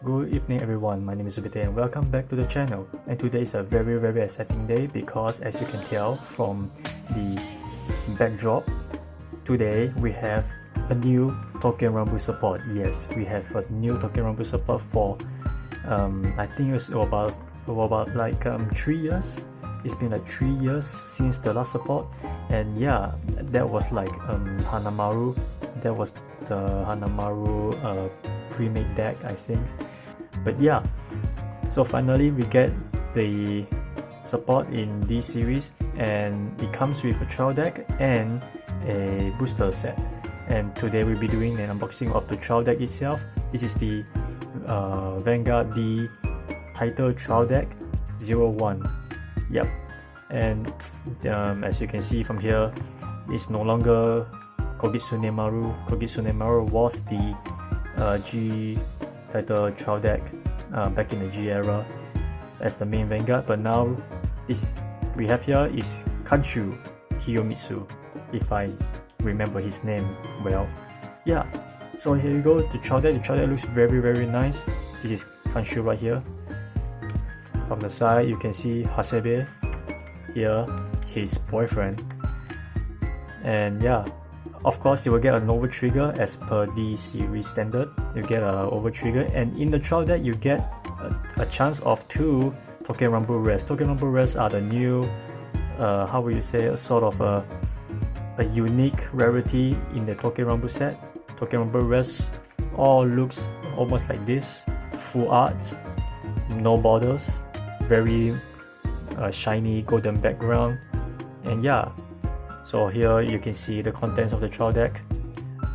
Good evening everyone, my name is Subete and welcome back to the channel. And today is a very exciting day because as you can tell from the backdrop, today we have a new Touken Ranbu support. Yes, we have a new Touken Ranbu support for I think it's about 3 years. It's been like 3 years since the last support, and yeah, that was like Hanamaru. That was the Hanamaru pre-made deck, I think. But yeah, so finally we get the support in this series, and it comes with a trial deck and a booster set. And today we'll be doing an unboxing of the trial deck itself. This is the Vanguard D-TTD trial deck 01. Yep, and as you can see from here, it's no longer Kogitsune Maru. Kogitsune Maru was the G-TTD trial deck back in the G era as the main Vanguard, but now this we have here is Kanshu Kiyomitsu, if I remember his name well. Yeah, so here you go, the trial deck. The trial deck looks very nice. This is Kanshu right here. From the side you can see Hasebe here, his boyfriend, and yeah, of course you will get a Nova Trigger as per the series standard. You get a over trigger, and in the trial deck you get a chance of 2 Touken Ranbu rares. Touken Ranbu rares are the new how will you say, a sort of a unique rarity in the Touken Ranbu set. Touken Ranbu rares all looks almost like this, full art, no borders, very shiny golden background, and yeah. So here you can see the contents of the trial deck.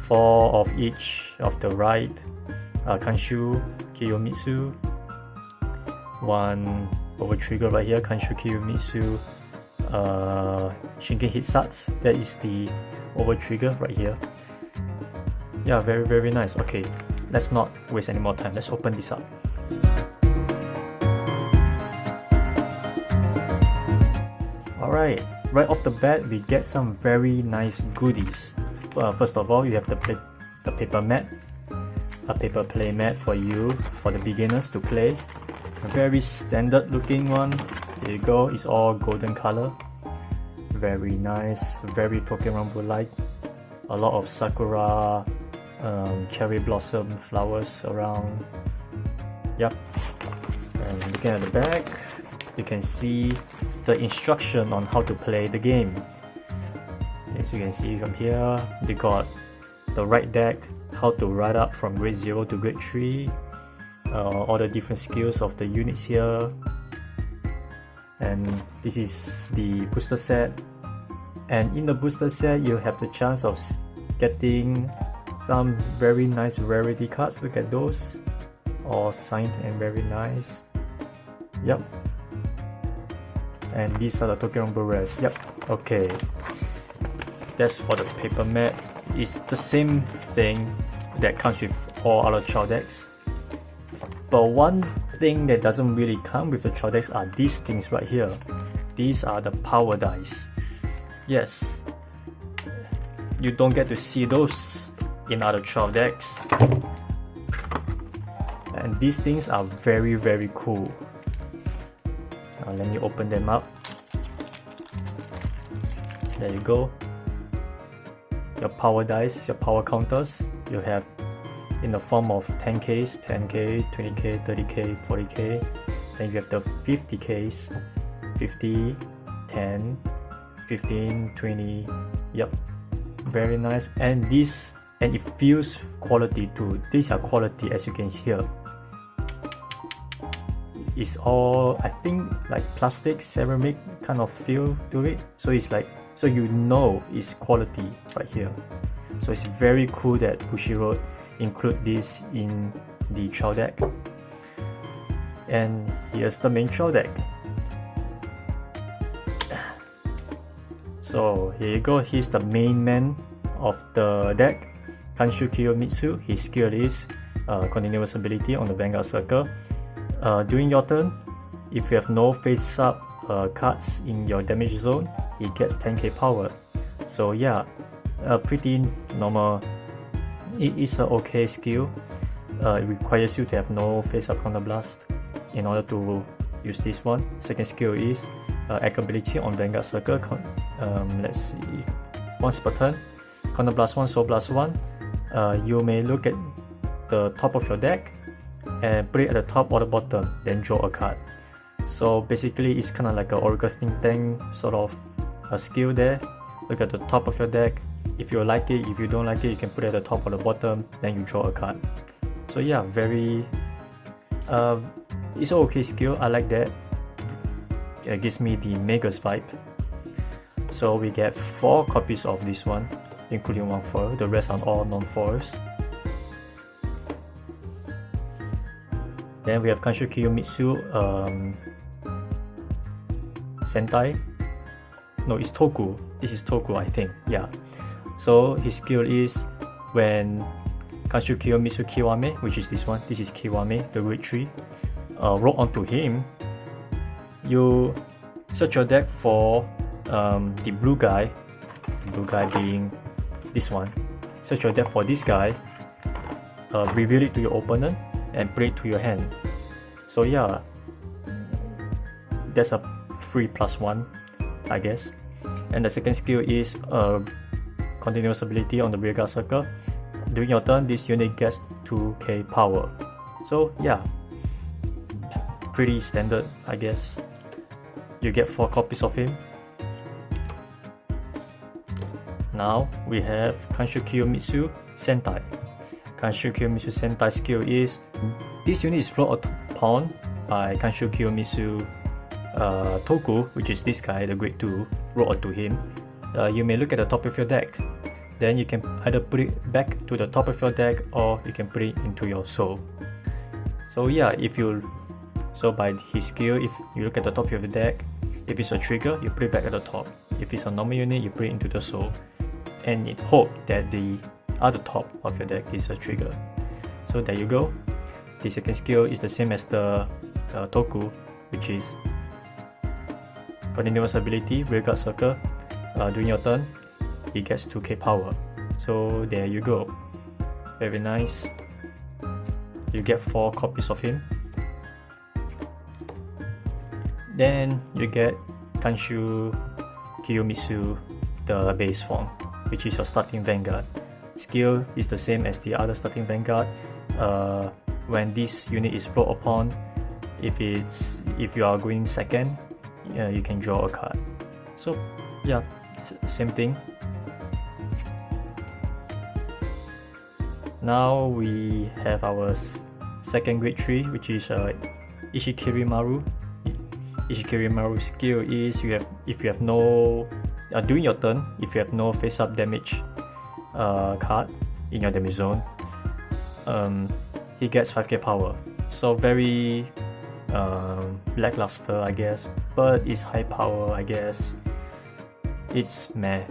4 of each of the right Kanshu Kiyomitsu, 1 over trigger right here, Kanshu Kiyomitsu Shinken Hitsats. That is the over trigger right here. Yeah, very nice. Okay, let's not waste any more time. Let's open this up. Alright, right off the bat we get some very nice goodies. First of all, you have the paper mat, a paper play mat for you, for the beginners to play. A very standard looking one. There you go, it's all golden color. Very nice, very Touken Ranbu like. A lot of sakura, cherry blossom flowers around. Yep. And looking at the back, you can see the instruction on how to play the game. As you can see from here, they got the right deck, how to ride up from grade 0 to grade 3, all the different skills of the units here. And this is the booster set, and in the booster set you have the chance of getting some very nice rarity cards. Look at those, all signed and very nice. Yep. And these are the Touken Ranbu rares. Yep. Okay, that's for the paper mat. It's the same thing that comes with all other trial decks, but one thing that doesn't really come with the trial decks are these things right here. These are the power dice. Yes, you don't get to see those in other trial decks, and these things are very cool. Now let me open them up. There you go. Your power dice, your power counters, you have in the form of 10Ks, 10K, 20K, 30K, 40K. Then you have the 50Ks, 50, 10, 15, 20. Yep, very nice. And this, and it feels quality too. These are quality, as you can see here. It's all, I think, like plastic, ceramic kind of feel to it. So it's like, so you know it's quality right here. So it's very cool that Bushiroad include this in the trial deck. And here's the main trial deck. So here you go, he's the main man of the deck, Kanshu Kiyomitsu. His skill is continuous ability on the Vanguard circle. During your turn, if you have no face-up cards in your damage zone, it gets 10k power. So yeah, pretty normal. It is an okay skill. it requires you to have no face-up counter blast in order to use this one. Second skill is act ability on Vanguard Circle. Let's see, once per turn, counter blast 1, soul blast 1. You may look at the top of your deck and put it at the top or the bottom, then draw a card. So basically it's kind of like a Oracle Think Tank sort of a skill there. Look at the top of your deck. If you like it, if you don't like it, you can put it at the top or the bottom, then you draw a card. So yeah, very it's an okay skill. I like that. It gives me the Magus vibe. So we get 4 copies of this one, including 1 foil. The rest are all non-foils. Then we have Kanshu Kiyomitsu Sentai. No, it's Toku. This is Toku, I think. Yeah. So his skill is when Kanshu Kiyomitsu Kiwame, which is this one. This is Kiwame, the grade 3. Roll onto him. You search your deck for the blue guy being this one. Search your deck for this guy. Reveal it to your opponent and put it to your hand. So yeah, that's a free +1, I guess. And the second skill is continuous ability on the Vanguard Circle. During your turn, this unit gets 2k power. So yeah, pretty standard, I guess. You get 4 copies of him. Now we have Kanshu Kiyomitsu Sentai. Kanshu Kiyomitsu Sentai skill is this unit is brought upon by Kanshu Kiyomitsu Toku, which is this guy, the grade 2, roll onto him. You may look at the top of your deck. Then you can either put it back to the top of your deck or you can put it into your soul. So yeah, so by his skill, if you look at the top of your deck, if it's a trigger, you put it back at the top. If it's a normal unit, you put it into the soul. And it hope that the other top of your deck is a trigger. So there you go. The second skill is the same as the Toku, which is continuous ability, Vanguard Circle. During your turn, he gets 2k power. So there you go. Very nice. You get 4 copies of him. Then you get Kanshu Kiyomitsu, the base form, which is your starting Vanguard. Skill is the same as the other starting Vanguard. When this unit is brought upon, if you are going second, you can draw a card. So yeah, same thing. Now we have our second grade 3, which is Ishikirimaru. Ishikirimaru skill is if you have no during your turn, if you have no face-up damage card in your damage zone, he gets 5k power. So very lackluster, I guess, but it's high power, I guess. It's meh.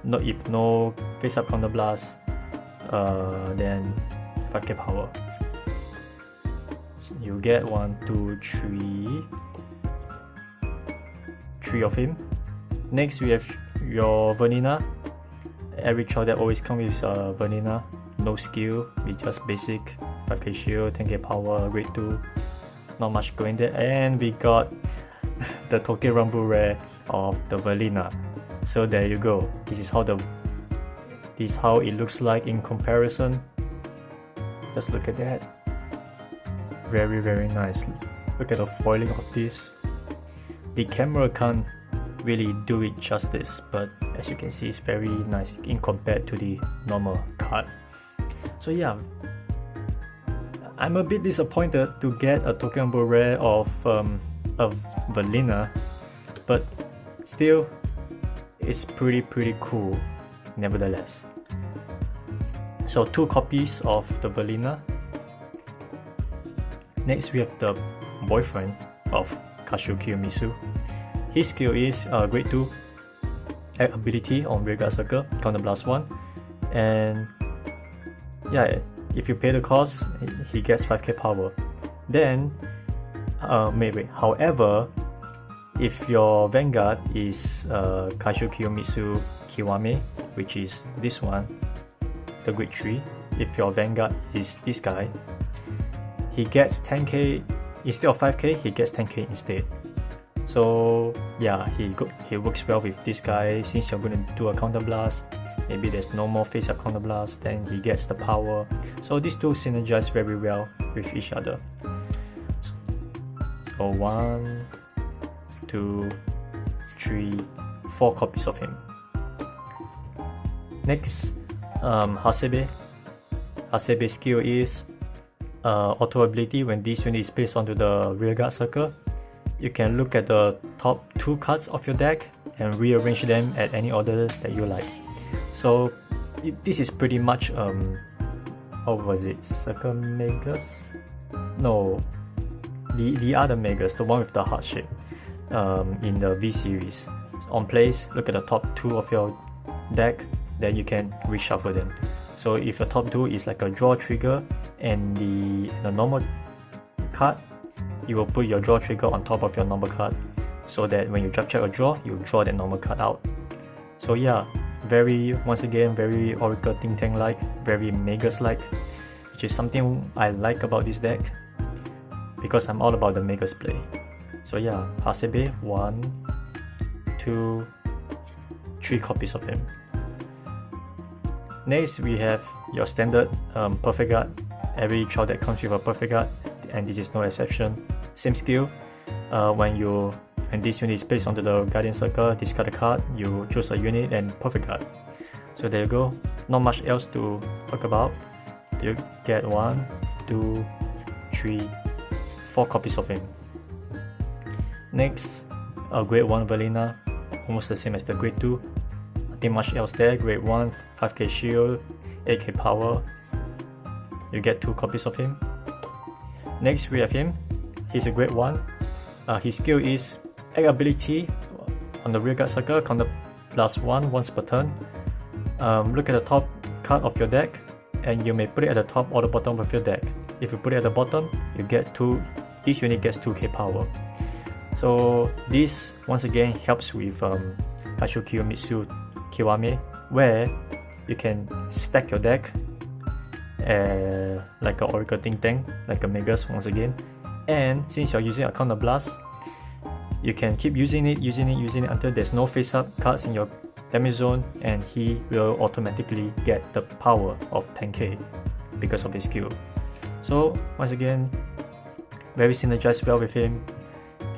If no face-up counter blast, then 5k power. So you get 1, 2, 3 of him. Next we have your Vanilla. Every child that always comes with Vanilla. No skill, with just basic 5k shield, 10k power, grade 2. Not much going there. And we got the Touken Ranbu rare of the Vanilla. So there you go. This is how it looks like in comparison. Just look at that. Very, very nice. Look at the foiling of this. The camera can't really do it justice, but as you can see, it's very nice in compared to the normal card. So yeah, I'm a bit disappointed to get a Touken Ranbu rare of Vanilla, but still, it's pretty cool nevertheless. So 2 copies of the Vanilla. Next we have the boyfriend of Kanshu Kiyomitsu. His skill is grade 2, act ability on Vanguard Circle, counter blast 1, and yeah, if you pay the cost, he gets 5k power. Then, however, if your Vanguard is Kanshu Kiyomitsu Kiwame, which is this one, the grade 3, if your Vanguard is this guy, he gets 10k instead of 5k, he gets 10k instead. So yeah, he works well with this guy. Since you're going to do a counter blast, maybe there's no more face up counter blast, then he gets the power. So these two synergize very well with each other. So 1, 2, 3, 4 copies of him. Next, Hasebe. Hasebe's skill is auto ability. When this unit is placed onto the rearguard circle, you can look at the top 2 cards of your deck and rearrange them at any order that you like. So this is pretty much how was it? Second Magus? No, the other Magus, the one with the heart shape, in the V series. On place, look at the top 2 of your deck, then you can reshuffle them. So if your top 2 is like a draw trigger and the normal card, you will put your draw trigger on top of your normal card, so that when you draft check a draw, you draw that normal card out. So yeah, once again, very Oracle Think Tank like, very Magus like, which is something I like about this deck, because I'm all about the Magus play. So yeah, Hasebe, 1, 2, 3 copies of him. Next, we have your standard Perfect Guard. Every child that comes with a Perfect Guard, and this is no exception. Same skill. When this unit is placed onto the Guardian Circle, discard a card, you choose a unit and Perfect Guard. So there you go. Not much else to talk about. You get 1, 2, 3, 4 copies of him. Next, a Grade 1 Velena, almost the same as the Grade 2. Nothing much else there. Grade 1, 5k shield, 8k power. You get 2 copies of him. Next, we have him. He's a Grade 1. His skill is Egg ability on the rearguard circle, counter +1 once per turn. Look at the top card of your deck, and you may put it at the top or the bottom of your deck. If you put it at the bottom, you get this unit gets 2k power. So this once again helps with Kaisho Kiyomitsu Kiwame, where you can stack your deck like a Oracle Think Tank, like a Magus once again. And since you're using a counter blast, you can keep using it until there's no face up cards in your damage zone, and he will automatically get the power of 10k because of his skill. So once again, very synergized well with him.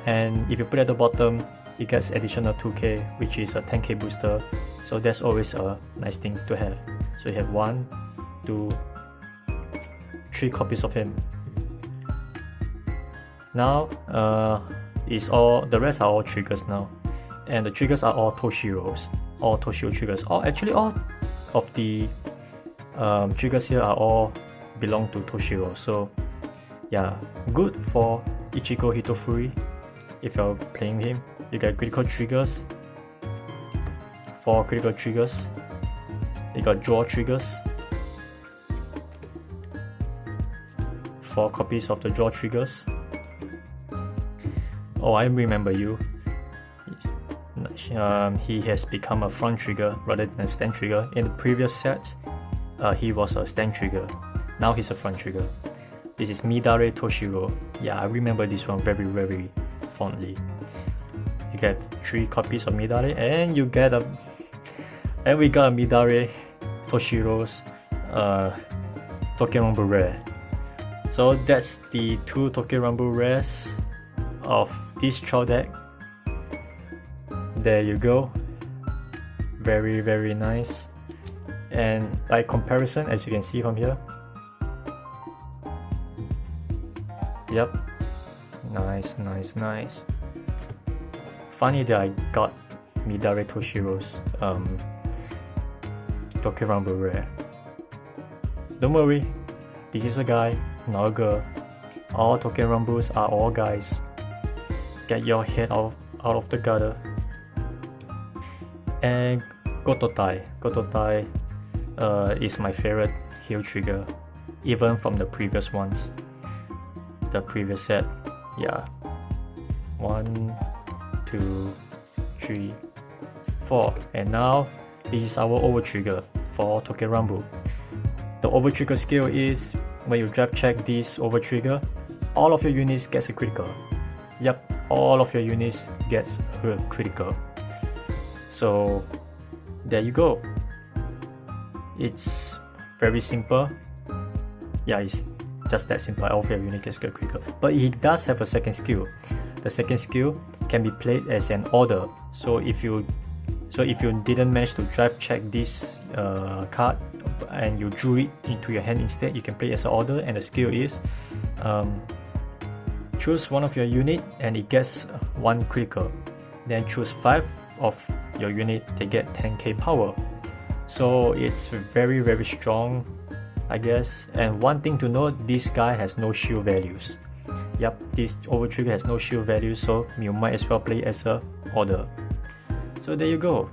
And if you put it at the bottom, it gets additional 2k, which is a 10k booster. So that's always a nice thing to have. So you have 1, 2, 3 copies of him. Now the rest are all triggers now, and the triggers are all Toshiros, all Toshiro triggers. Actually all of the triggers here are all belong to Toshiro. So yeah, good for Ichigo Hitofuri. If you're playing him, you get critical triggers, 4 critical triggers, you got draw triggers, 4 copies of the draw triggers. Oh, I remember you. He has become a front trigger rather than a stand trigger. In the previous sets, he was a stand trigger. Now he's a front trigger. This is Midare Toshiro. Yeah, I remember this one very, very fondly. You get 3 copies of Midare, and we got a Midare Toshiro's Touken Ranbu rare. So that's the 2 Touken Ranbu rares of this child deck. There you go. Very, very nice. And by comparison, as you can see from here, yep, nice. Funny that I got Midare Toshiro's Touken Ranbu rare. Don't worry, this is a guy, not a girl. All Touken Ranbus are all guys. Get your head out of the gutter. And Gototai is my favorite heal trigger, even from the previous ones, the previous set. Yeah, 1, 2, 3, 4, and now this is our over trigger for Touken Ranbu. The overtrigger skill is when you draft check this overtrigger, all of your units gets a critical. Yep, all of your units gets a critical. So there you go. It's very simple. Yeah, it's just that simple. All of your units gets a critical. But he does have a second skill. The second skill can be played as an order. So if you didn't manage to draft check this card and you drew it into your hand instead, you can play it as an order, and the skill is choose one of your unit and it gets 1 critical. Then choose 5 of your unit, they get 10k power. So it's very strong, I guess. And one thing to note, this guy has no shield values. Yep, this overtrigger has no shield values, so you might as well play it as a order. So there you go.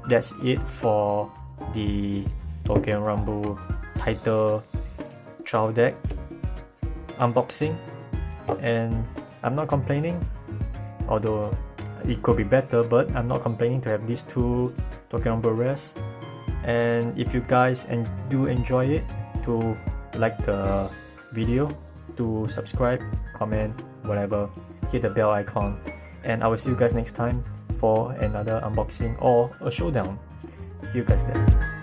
That's it for the Touken Ranbu title trial deck unboxing, and I'm not complaining, although it could be better, but I'm not complaining to have these 2 Touken Ranbu rares. And if you guys do enjoy it, to like the video, to subscribe, comment, whatever, hit the bell icon, and I will see you guys next time for another unboxing or a showdown. See you guys there.